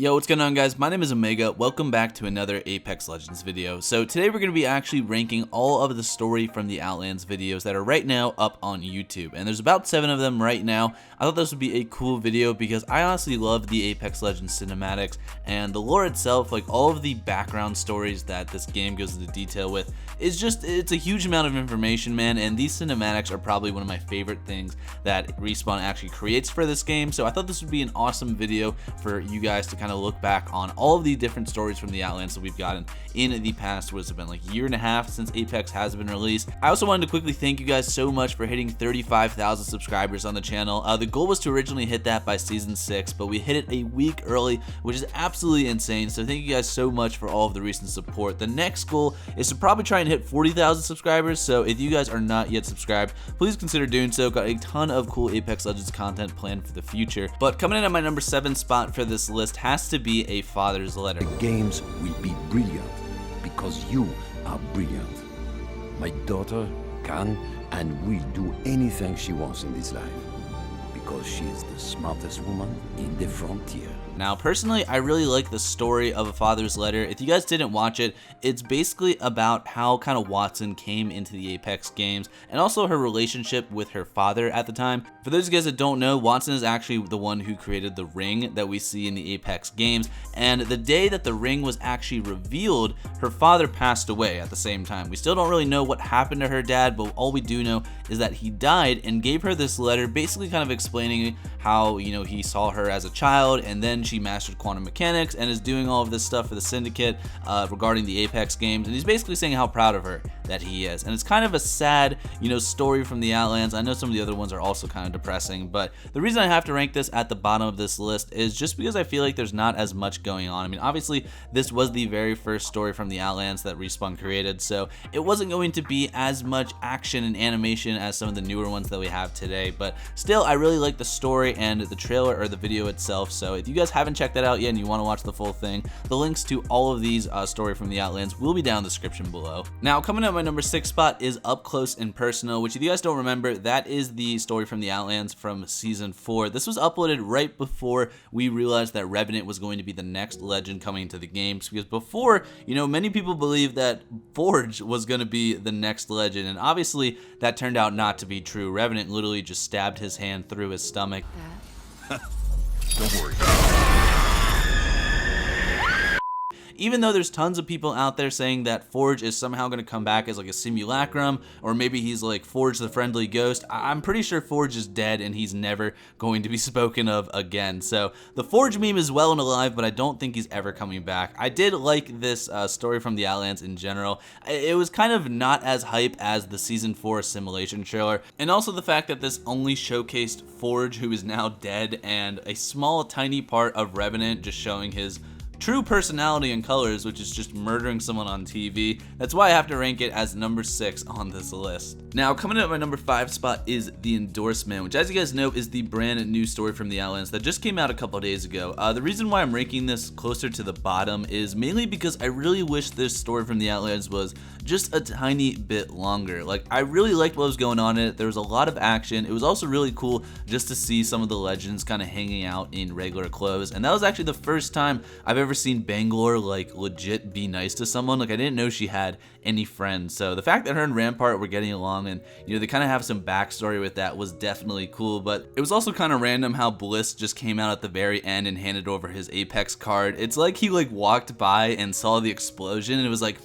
Yo, what's going on, guys? My name is Omega. Welcome back to another Apex Legends video. So today we're going to be actually ranking all of the Story from the Outlands videos that are right now up on YouTube, and there's about 7 of them right now. I thought this would be a cool video because I honestly love the Apex Legends cinematics and the lore itself. Like, all of the background stories that this game goes into detail with is it's a huge amount of information, man, and these cinematics are probably one of my favorite things that Respawn actually creates for this game. So I thought this would be an awesome video for you guys to kind of look back on all of the different stories from the Outlands that we've gotten in the past, what has it been, like a year and a half since Apex has been released. I also wanted to quickly thank you guys so much for hitting 35,000 subscribers on the channel. The goal was to originally hit that by season 6, but we hit it a week early, which is absolutely insane. So thank you guys so much for all of the recent support. The next goal is to probably try and hit 40,000 subscribers. So if you guys are not yet subscribed, please consider doing so. Got a ton of cool Apex Legends content planned for the future. But coming in at my number 7 spot for this list has to be A Father's Letter. The games will be brilliant because you are brilliant. My daughter can and will do anything she wants in this life because she is the smartest woman in the frontier. Now, personally, I really like the story of A Father's Letter. If you guys didn't watch it, it's basically about how kind of Wattson came into the Apex games and also her relationship with her father at the time. For those of you guys that don't know, Wattson is actually the one who created the ring that we see in the Apex games, and the day that the ring was actually revealed, her father passed away at the same time. We still don't really know what happened to her dad, but all we do know is that he died and gave her this letter basically kind of explaining how, you know, he saw her as a child, and then she mastered quantum mechanics and is doing all of this stuff for the Syndicate regarding the Apex games, and he's basically saying how proud of her that he is. And it's kind of a sad, you know, story from the Outlands. I know some of the other ones are also kind of depressing, but the reason I have to rank this at the bottom of this list is just because I feel like there's not as much going on. I mean, obviously this was the very first story from the Outlands that Respawn created, so it wasn't going to be as much action and animation as some of the newer ones that we have today, but still, I really like the story and the trailer or the video itself. So if you guys haven't checked that out yet and you want to watch the full thing, the links to all of these Story from the Outlands will be down in the description below. Now, coming up, my number 6 spot is Up Close and Personal, which if you guys don't remember, that is the Story from the Outlands from season 4. This was uploaded right before we realized that Revenant was going to be the next legend coming into the games, because before, you know, many people believed that Forge was going to be the next legend, and obviously that turned out not to be true. Revenant literally just stabbed his hand through his stomach. Don't worry. Even though there's tons of people out there saying that Forge is somehow going to come back as like a simulacrum, or maybe he's like Forge the Friendly Ghost, I'm pretty sure Forge is dead and he's never going to be spoken of again. So the Forge meme is well and alive, but I don't think he's ever coming back. I did like this Story from the Outlands in general. It was kind of not as hype as the season 4 simulation trailer, and also the fact that this only showcased Forge, who is now dead, and a small tiny part of Revenant just showing his true personality and colors, which is just murdering someone on TV. That's why I have to rank it as number 6 on this list. Now, coming in at my number 5 spot is The Endorsement, which, as you guys know, is the brand new story from the Outlands that just came out a couple of days ago. The reason why I'm ranking this closer to the bottom is mainly because I really wish this story from the Outlands was just a tiny bit longer. Like, I really liked what was going on in it. There was a lot of action. It was also really cool just to see some of the legends kind of hanging out in regular clothes, and that was actually the first time I've ever seen Bangalore like legit be nice to someone. Like, I didn't know she had any friends, so the fact that her and Rampart were getting along, and you know, they kind of have some backstory with that, was definitely cool. But it was also kind of random how Bliss just came out at the very end and handed over his Apex card. It's like he like walked by and saw the explosion and it was like,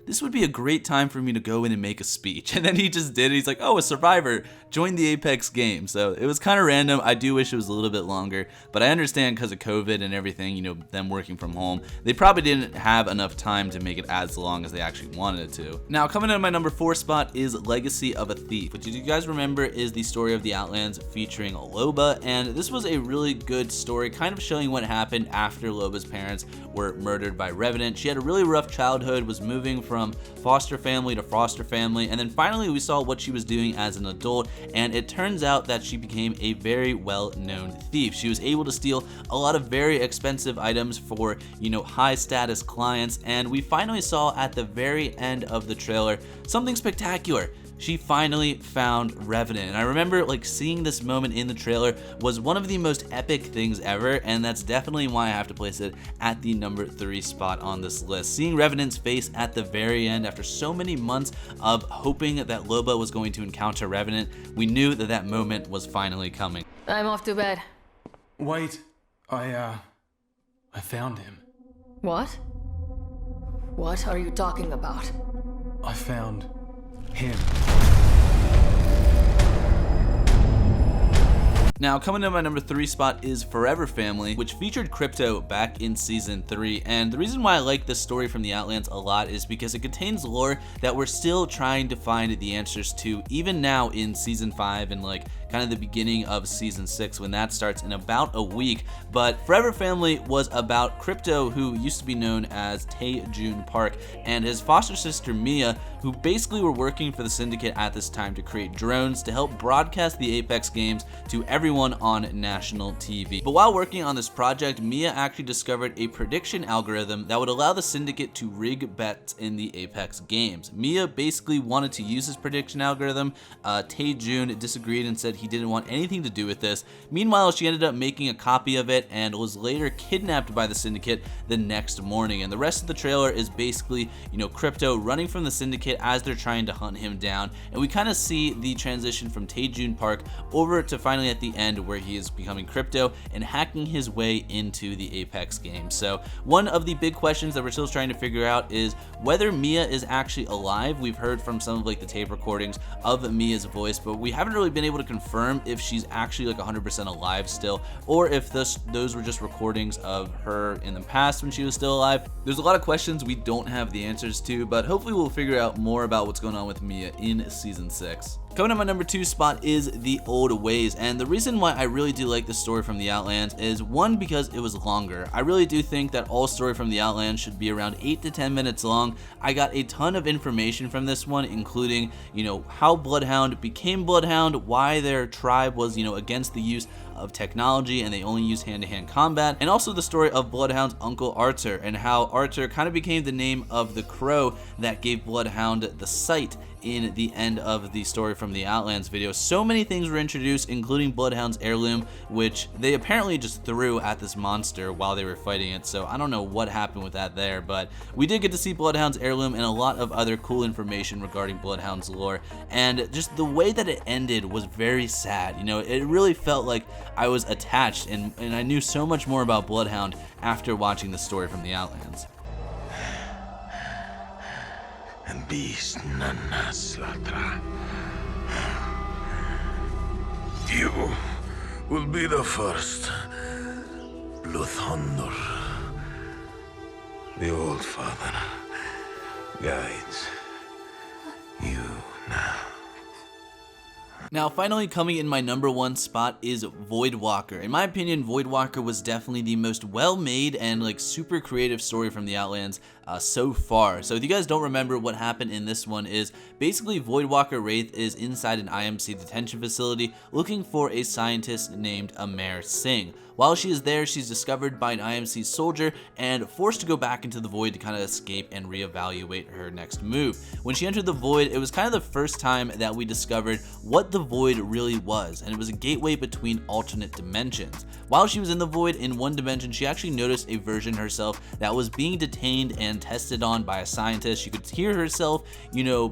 this would be a great time for me to go in and make a speech. And then he just did it. He's like, oh, a survivor, join the Apex game. So it was kind of random. I do wish it was a little bit longer, but I understand because of COVID and everything, you know, them working from home, they probably didn't have enough time to make it as long as they actually wanted it to. Now, coming in at my number 4 spot is Legacy of a Thief, which, if you guys remember, is the story of the Outlands featuring Loba. And this was a really good story, kind of showing what happened after Loba's parents were murdered by Revenant. She had a really rough childhood, was moving from foster family to foster family, and then finally we saw what she was doing as an adult, and it turns out that she became a very well-known thief. She was able to steal a lot of very expensive items for, you know, high status clients, and we finally saw at the very end of the trailer something spectacular. she finally found Revenant. And I remember like seeing this moment in the trailer was one of the most epic things ever, and that's definitely why I have to place it at the number 3 spot on this list. Seeing Revenant's face at the very end after so many months of hoping that Loba was going to encounter Revenant, we knew that that moment was finally coming. I'm off to bed. Wait, I found him. What? What are you talking about? I found him. Now, coming to my number 3 spot is Forever Family, which featured Crypto back in Season 3, and the reason why I like this story from the Outlands a lot is because it contains lore that we're still trying to find the answers to, even now in Season 5 and like kind of the beginning of Season 6 when that starts in about a week. But Forever Family was about Crypto, who used to be known as Tae-Jun Park, and his foster sister Mia, who basically were working for the Syndicate at this time to create drones to help broadcast the Apex games to everyone on national TV. But while working on this project, Mia actually discovered a prediction algorithm that would allow the Syndicate to rig bets in the Apex games. Mia basically wanted to use this prediction algorithm. Tae-Jun disagreed and said he didn't want anything to do with this. Meanwhile, she ended up making a copy of it and was later kidnapped by the Syndicate the next morning. And the rest of the trailer is basically, Crypto running from the Syndicate as they're trying to hunt him down. And we kind of see the transition from Tae-Jun Park over to finally at the end where he is becoming Crypto and hacking his way into the Apex game. So one of the big questions that we're still trying to figure out is whether Mia is actually alive. We've heard from some of like the tape recordings of Mia's voice, but we haven't really been able to confirm if she's actually like 100% alive still, or if those were just recordings of her in the past when she was still alive. There's a lot of questions we don't have the answers to, but hopefully we'll figure out more about what's going on with Mia in Season 6. Coming to my number 2 spot is The Old Ways, and the reason why I really do like this story from the Outlands is, one, because it was longer. I really do think that all Story from the Outlands should be around 8 to 10 minutes long. I got a ton of information from this one, including, how Bloodhound became Bloodhound, why their tribe was, against the use of technology and they only use hand-to-hand combat, and also the story of Bloodhound's uncle Arthur and how Arthur kind of became the name of the crow that gave Bloodhound the sight in the end of the Story from the Outlands video. So many things were introduced, including Bloodhound's heirloom, which they apparently just threw at this monster while they were fighting it. So I don't know what happened with that there, but we did get to see Bloodhound's heirloom and a lot of other cool information regarding Bloodhound's lore. And just the way that it ended was very sad. It really felt like I was attached and I knew so much more about Bloodhound after watching the Story from the Outlands. And beast Nana Slatra. You will be the first. Bloodhunter. The old father guides you now. Now, finally coming in my number 1 spot is Voidwalker. In my opinion, Voidwalker was definitely the most well-made and like super creative story from the Outlands so far. So if you guys don't remember, what happened in this one is basically Voidwalker Wraith is inside an IMC detention facility looking for a scientist named Amer Singh. While she is there, she's discovered by an IMC soldier and forced to go back into the Void to kind of escape and reevaluate her next move. When she entered the Void, it was kind of the first time that we discovered what the Void really was, and it was a gateway between alternate dimensions. While she was in the Void, in one dimension, she actually noticed a version herself that was being detained and tested on by a scientist. She could hear herself,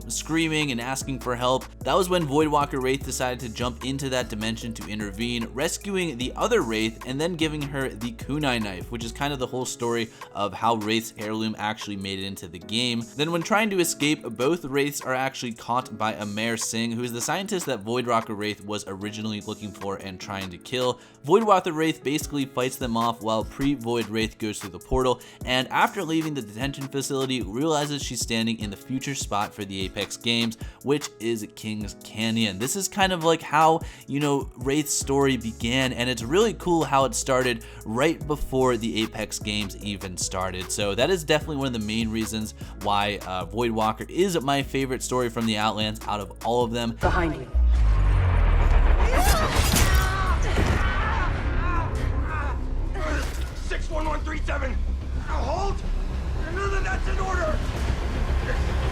screaming and asking for help. That was when Voidwalker Wraith decided to jump into that dimension to intervene, rescuing the other Wraith and then giving her the kunai knife, which is kind of the whole story of how Wraith's heirloom actually made it into the game. Then when trying to escape, both Wraiths are actually caught by Amer Singh, who is the scientist that Voidwalker Wraith was originally looking for and trying to kill. Voidwalker Wraith basically fights them off while pre-Void Wraith goes through the portal, and after leaving the detention facility, realizes she's standing in the future spot for the Apex games, which is King's Canyon. This is kind of like how, Wraith's story began, and it's really cool how it started right before the Apex games even started. So that is definitely one of the main reasons why Voidwalker is my favorite story from the Outlands out of all of them. Behind you. 61137. Hold. None of that's in order.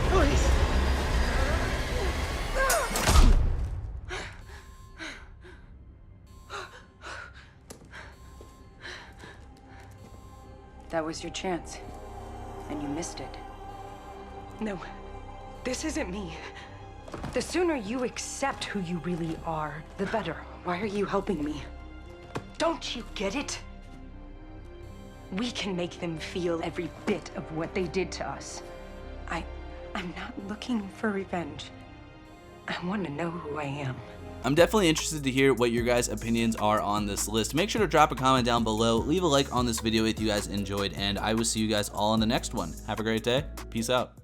Please. That was your chance. And you missed it. No, this isn't me. The sooner you accept who you really are, the better. Why are you helping me? Don't you get it? We can make them feel every bit of what they did to us. I'm not looking for revenge. I want to know who I am. I'm definitely interested to hear what your guys' opinions are on this list. Make sure to drop a comment down below, leave a like on this video if you guys enjoyed, and I will see you guys all in the next one. Have a great day. Peace out.